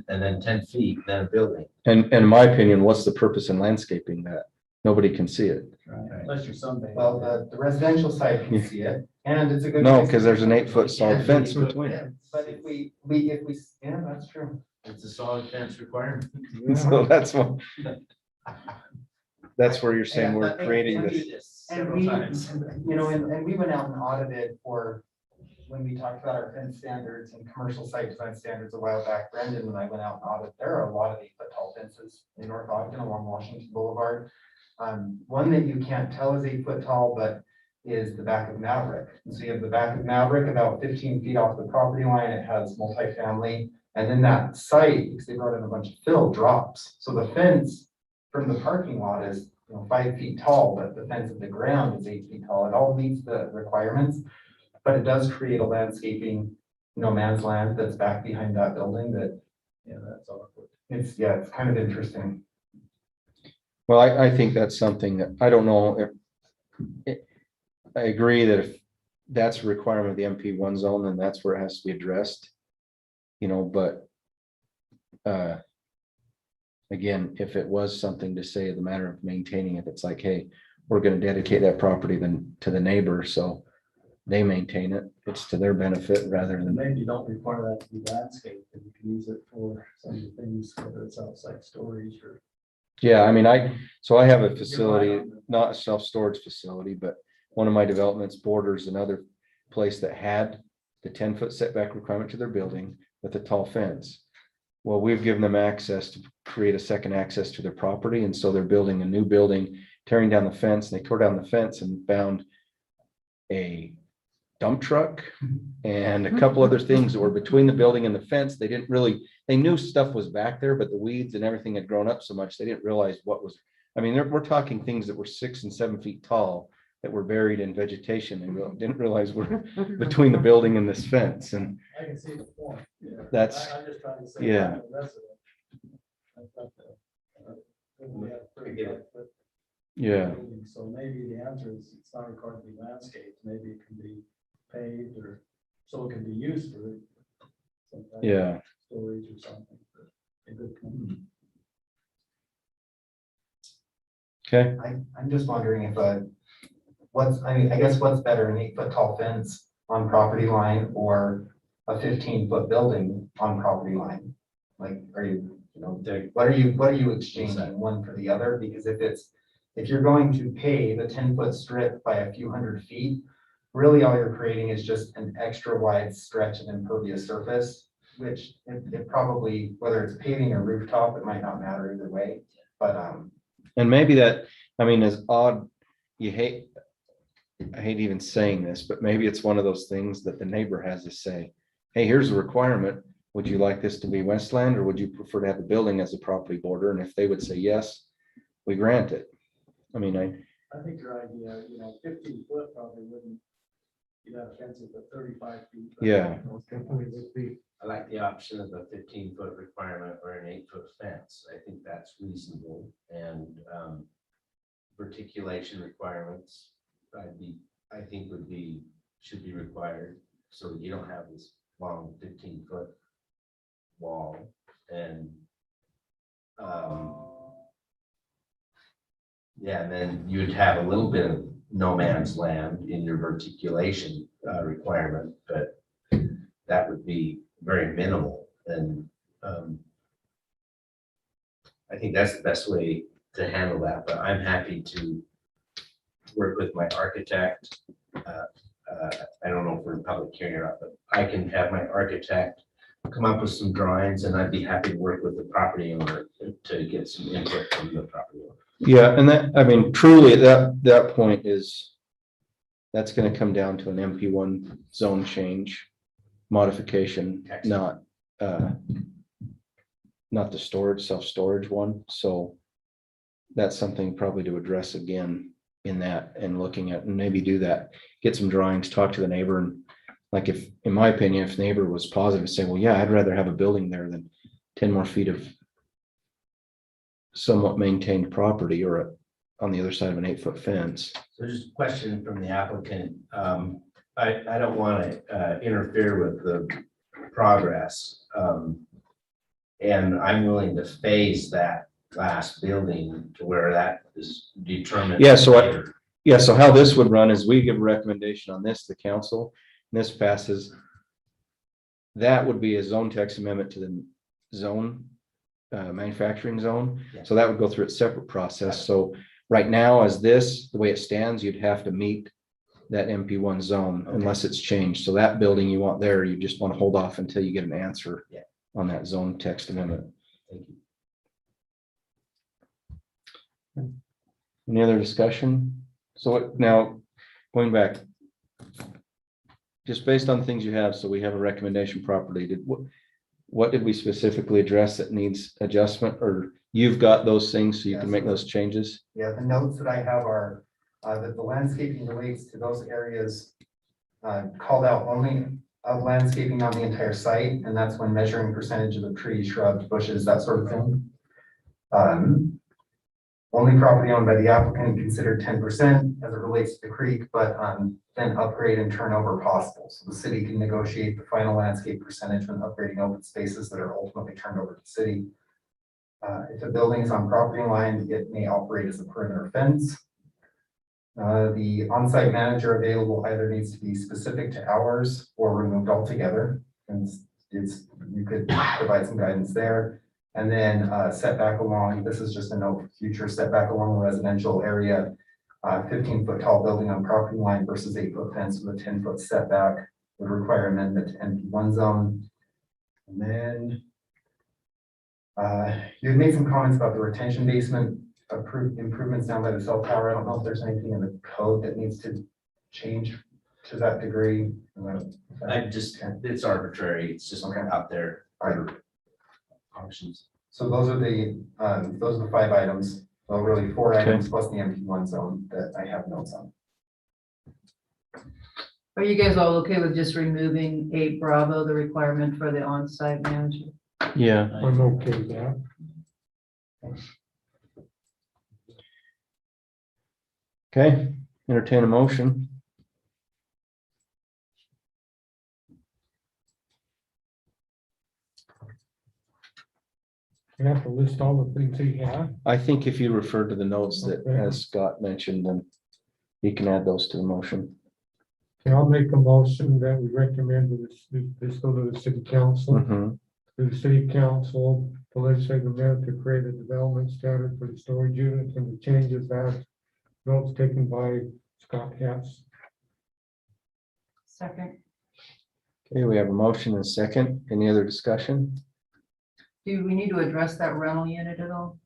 then 10 feet, then a building. And in my opinion, what's the purpose in landscaping that? Nobody can see it. right, unless you're sunbathing. Well, the residential side can see it, and it's a good. No, because there's an 8-foot solid fence between. But if we, yeah, that's true. It's a solid fence requirement. So that's what. That's where you're saying we're Yeah, creating and this. And we, and we went out and audited for, when we talked about our fence standards and commercial site design standards a while back, Brendan and I went out and audited, there are a lot of 8-foot tall fences in North Ogden along Washington Boulevard. One that you can't tell is 8 foot tall, but is the back of Maverick. And so you have the back of Maverick about 15 feet off the property line. It has multifamily. And then that site, because they brought in a bunch of fill, drops. So the fence from the parking lot is 5 feet tall, but the fence at the ground is 8 feet tall. It all meets the requirements, but it does create a landscaping, no man's land that's back behind that building that Yeah, that's awkward. it's, yeah, it's kind of interesting. Well, I think that's something that, I don't know if. I agree that if that's a requirement of the MP1 zone, then that's where it has to be addressed. But. Again, if it was something to say the matter of maintaining it, it's like, hey, we're gonna dedicate that property then to the neighbor, so. They maintain it, it's to their benefit rather And than, maybe you don't require that to be landscaped, and you can use it for some of the things, whether it's outside storage or. yeah, I mean, so I have a facility, not a self-storage facility, but one of my developments borders another place that had the 10-foot setback requirement to their building with a tall fence. Well, we've given them access to create a second access to their property, and so they're building a new building, tearing down the fence, and they tore down the fence and found a dump truck and a couple other things that were between the building and the fence. They didn't really, they knew stuff was back there, but the weeds and everything had grown up so much, they didn't realize what was, I mean, we're talking things that were 6 and 7 feet tall that were buried in vegetation. They didn't realize we're between the building and this fence, and I can see the point. Yeah. That's- I'm just trying to say. yeah. I'm a resident. I thought that, we have pretty good, but yeah, building. So maybe the answer is it's not required to be landscaped, maybe it can be paved or so it can be used for some kind of yeah. storage or something. But a good company. Okay, I'm just wondering if, I guess what's better, an 8-foot tall fence on property line or a 15-foot building on property line? Like, are you, what are you exchanging one for the other? Because if you're going to pave a 10-foot strip by a few hundred feet, really all you're creating is just an extra wide stretch of impervious surface, which it probably, whether it's paving or rooftop, it might not matter either way, but, and maybe that, I mean, as odd, I hate even saying this, but maybe it's one of those things that the neighbor has to say, hey, here's a requirement. Would you like this to be Westland, or would you prefer to have the building as a property border? And if they would say yes, we grant it. I mean, I think your idea, 15 foot probably wouldn't, you'd have fences at 35 feet. yeah, Most definitely would be. I like the option of a 15-foot requirement or an 8-foot fence. I think that's reasonable, and verticulation requirements, I think should be required, so you don't have this long 15-foot wall. And yeah, and then you'd have a little bit of no man's land in your verticulation requirement, but that would be very minimal. And I think that's the best way to handle that, but I'm happy to work with my architect. I don't know if we're in public hearing or not, but I can have my architect come up with some drawings, and I'd be happy to work with the property owner to get some input from the property owner. yeah. And that, I mean, truly, that point is, that's gonna come down to an MP1 zone change modification, not the self-storage one. So that's something probably to address again in that, and looking at, and maybe do that, get some drawings, talk to the neighbor. And like, if, in my opinion, if neighbor was positive, say, well, yeah, I'd rather have a building there than 10 more feet of somewhat maintained property, or on the other side of an 8-foot fence. So just a question from the applicant. I don't want to interfere with the progress. And I'm willing to phase that last building to where that is determined. Yeah, so later. Yeah, so how this would run is we give a recommendation on this to council, and this passes. That would be a zone text amendment to the zone, manufacturing zone. Yeah. So that would go through a separate process. So right now, as this, the way it stands, you'd have to meet that MP1 zone unless it's changed. So that building you want there, you just want to hold off until you get an answer on that zone text amendment. Thank you. Any other discussion? So now, going back, just based on things you have, so we have a recommendation properly, what did we specifically address that needs adjustment, or you've got those things so you can make those changes? yeah, the notes that I have are that the landscaping relates to those areas called out only of landscaping on the entire site, and that's when measuring percentage of the trees, shrubs, bushes, that sort of thing. Only property owned by the applicant considered 10% as it relates to the creek, but then upgrade and turnover possible. So the city can negotiate the final landscape percentage when upgrading open spaces that are ultimately turned over to the city. If a building is on property line, it may operate as a perimeter fence. The on-site manager available either needs to be specific to hours or removed altogether. And you could provide some guidance there. And then setback along, this is just a note for future, setback along the residential area, 15-foot tall building on property line versus 8-foot fence with a 10-foot setback would require amendment to MP1 zone. And then you had made some comments about the retention basement approved improvements down by the cell tower. I don't know if there's anything in the code that needs to change to that degree. It's arbitrary. It's just out there. Options. So those are the 5 items. Well, really 4 items plus the MP1 zone that I have notes on. Are you guys all okay with just removing 8 Bravo, the requirement for the on-site manager? Yeah. I'm okay with that. Okay, entertain a motion. You have to list all the things he had. I think if you refer to the notes that, Okay. as Scott mentioned, then you can add those to the motion. Okay, I'll make a motion that we recommend to this go to the city council. Mhm. To the city council, the legislative mayor to create a development standard for the storage units and the changes that notes taken by Scott Hess. Second. Okay, we have a motion and a second. Any other discussion? Do we need to address that rental unit at all?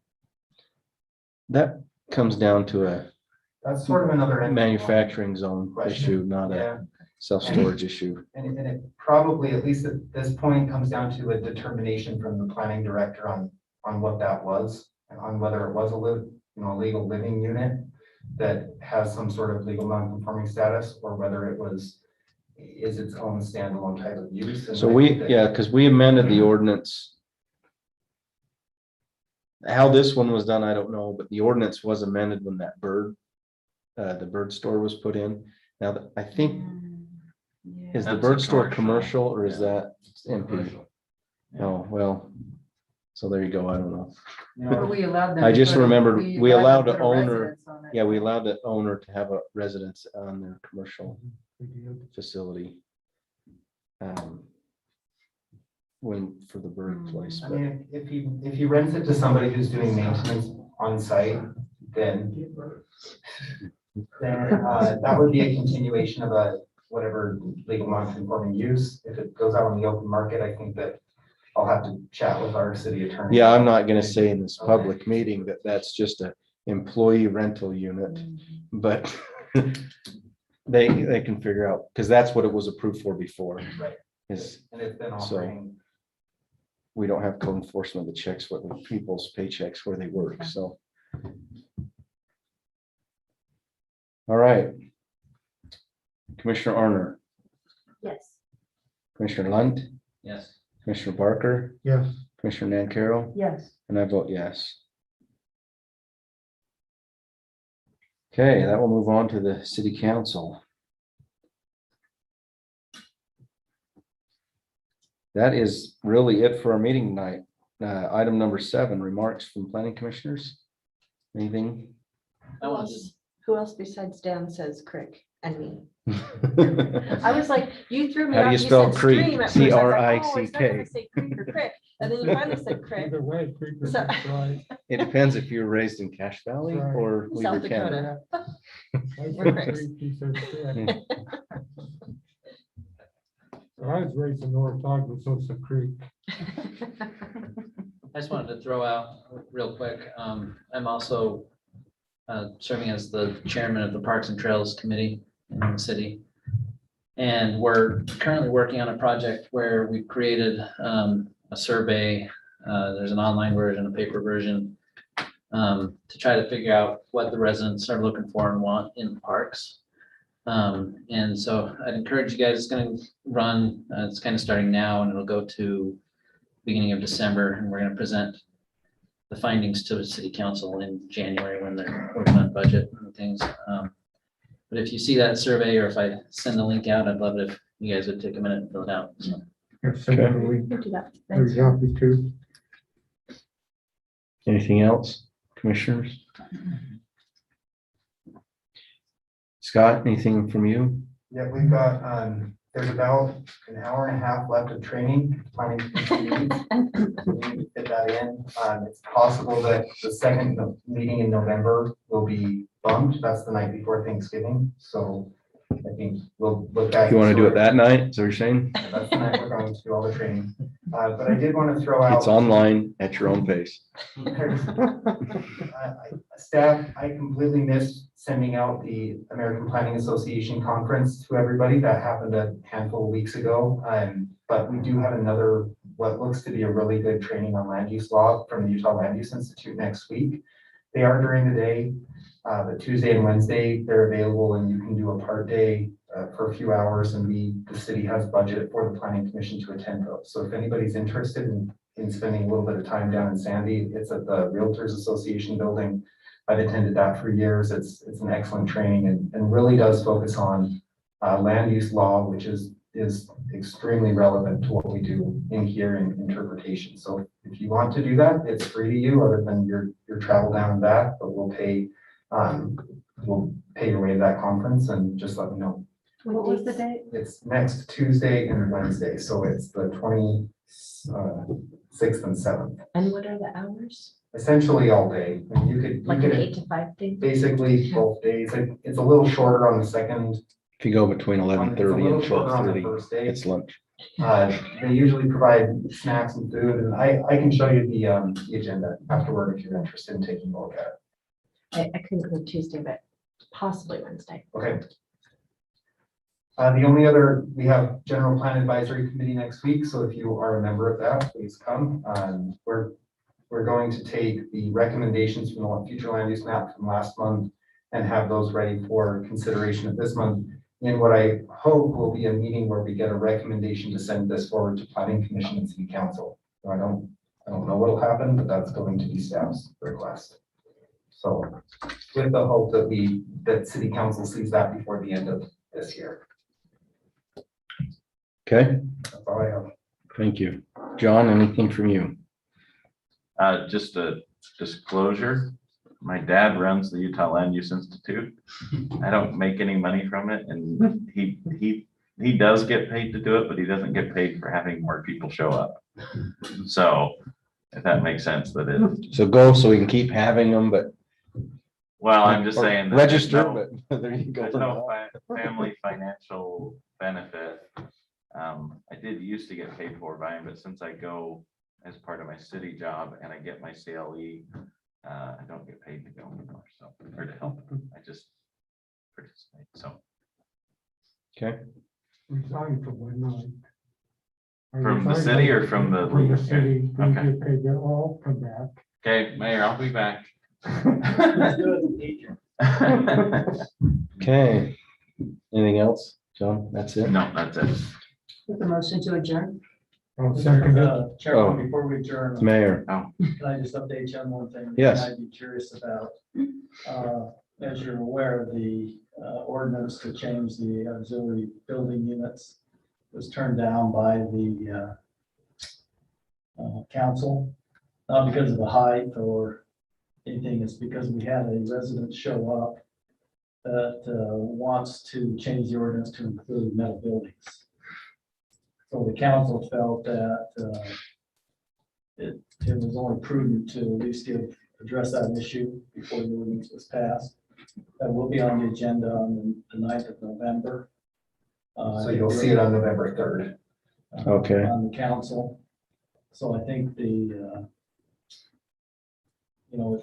That comes down to a That's sort of another. manufacturing zone Question. issue, not a Yeah, self-storage issue. and it probably, at least at this point, comes down to a determination from the planning director on what that was. And on whether it was a legal living unit that has some sort of legal non-conforming status, or whether it is its own standalone type of use. And So I we, think that- yeah, because we amended the ordinance. How this one was done, I don't know, but the ordinance was amended when that the bird store was put in. Now, I think, is the That's a bird store commercial, commercial or is yeah. that MP? Oh, well, so there you go. I don't know. But we allowed them. I to just put a- remembered we allowed to the put a owner- residence on it. Yeah, we allowed the owner to have a residence on their commercial facility. When, for the bird place. I but- mean, if he rents it to somebody who's doing maintenance on site, then that would be a continuation of a whatever legal non-conforming use. If it goes out on the open market, I think that I'll have to chat with our city attorney. Yeah, I'm not gonna say in this Okay. public meeting that that's just a employee rental unit, but they can figure out, because that's what it was approved for before. Right. Is And it's been So- operating. we don't have code enforcement that checks what the people's paychecks where they work, so. All right. Commissioner Arner, Yes. Commissioner Lunt, Yes. Commissioner Barker, Yes, Commissioner Nancarrow, Yes. and I vote yes. Okay, that will move on to the city council. That is really it for our meeting tonight. Item number 7, remarks from planning commissioners. Anything? I want to just, Who else besides Dan says crick and me? I was like, you threw me How do off. you spell said creek? stream at first. I was like, oh, C-R-I-C-K. it's not gonna say creek or crick. And then you finally said crick. either way, Creeper, So- that's right. It depends if you were raised in Cache Valley Right. or South Weaver County. Dakota. I We're said cricks. Creek, he said Creek. I was raised in North Ogden, so it's a creek. I just wanted to throw out real quick, I'm also serving as the chairman of the Parks and Trails Committee in the city. And we're currently working on a project where we've created a survey. There's an online version, a paper version, to try to figure out what the residents are looking for and want in parks. And so I'd encourage you guys, it's gonna run, it's kind of starting now and it'll go to beginning of December, and we're gonna present the findings to the city council in January when they're working on budget and things. But if you see that survey, or if I send the link out, I'd love it if you guys would take a minute and fill it out. So, Yes, we, You do that. we're happy to. Anything else, commissioners? Scott, anything from you? Yeah, we've got, there's about an hour and a half left of training, planning. commission meetings. So we need to fit that in. It's possible that the second meeting in November will be bumped. That's the night before Thanksgiving. So I think we'll look at. You want to do it that night? Is that what you're saying? That's the night we're going to do all the training. But I did want to throw out. It's online at your own pace. Staff, I completely missed sending out the American Planning Association conference to everybody. That happened a handful of weeks ago. But we do have another, what looks to be a really good training on land use law from the Utah Land Use Institute next week. They are during the day, but Tuesday and Wednesday, they're available and you can do a part day for a few hours, and the city has budget for the planning commission to attend those. So if anybody's interested in spending a little bit of time down in Sandy, it's at the Realtors Association building. I've attended that for years. It's an excellent training and really does focus on land use law, which is extremely relevant to what we do in here in interpretation. So if you want to do that, it's free to you other than your travel down and back, but we'll pay your way to that conference and just let me know. What was the date? It's next Tuesday and Wednesday, so it's the 26th and 7th. And what are the hours? Essentially all day. And you could Like an 8 to 5 thing? basically both days. It's a little shorter on the second. If you go between It's a 11:30 little and shorter on the 12:30, first day. it's lunch. They usually provide snacks and food, and I can show you the agenda afterward if you're interested in taking a look at it. I couldn't go Tuesday, but possibly Wednesday. Okay. The only other, we have General Plan Advisory Committee next week, so if you are a member of that, please come. We're going to take the recommendations from the future land use map from last month and have those ready for consideration of this month in what I hope will be a meeting where we get a recommendation to send this forward to Planning Commission and City Council. So I don't know what'll happen, but that's going to be staff's request. So with the hope that City Council sees that before the end of this year. Okay, That's all I have. thank you. John, anything from you? Just a disclosure. My dad runs the Utah Land Use Institute. I don't make any money from it, and he does get paid to do it, but he doesn't get paid for having more people show up. So if that makes sense, that it, So go so we can keep having them, but. well, I'm just saying. that there's Register, no- but there you go. There's no family financial benefit. I did used to get paid for by him, but since I go as part of my city job and I get my CLE, I don't get paid to go anymore, so, or to help. I just participate, so. Okay, Resign from one night. Are you From the resigning city or from the From the league? city, we Okay. get paid, they'll all come back. Okay, Mayor, I'll be back. okay. Anything else, John? That's it? No, that's it. With the motion to adjourn. I'll second it. Chairman, before we adjourn, Mayor, can I just update you on one thing? Yes. I'd be curious about. As you're aware, the ordinance to change the auxiliary building units was turned down by the council. Not because of the height or anything, it's because we had a resident show up that wants to change the ordinance to include metal buildings. So the council felt that it was only prudent to at least address that issue before the ordinance was passed. That will be on the agenda on the 9th of November. So you'll see it on November 3rd. Okay. On the council. So I think it's.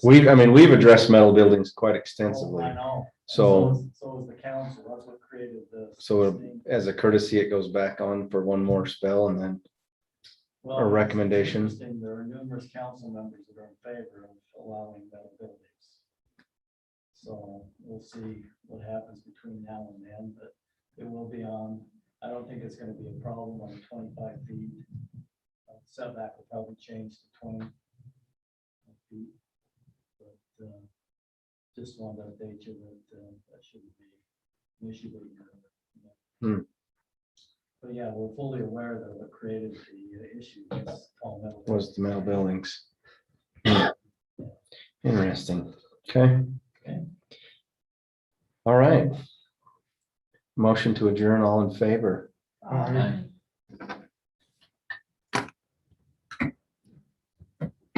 we've addressed metal buildings quite extensively. I know. So, is the council. That's what created this. so as a courtesy, it goes back on for one more spell and then, Well, a recommendation. it's interesting, there are numerous council members that are in favor of allowing metal buildings. So we'll see what happens between now and then, but it will be on, I don't think it's gonna be a problem on 25 feet. Setback will probably change to 20 feet. But just wanted to update you that that shouldn't be an issue. But yeah, we're fully aware that what created the issue was all metal. was the metal buildings. Interesting. Okay. Okay. All right. Motion to adjourn, all in favor? Aye.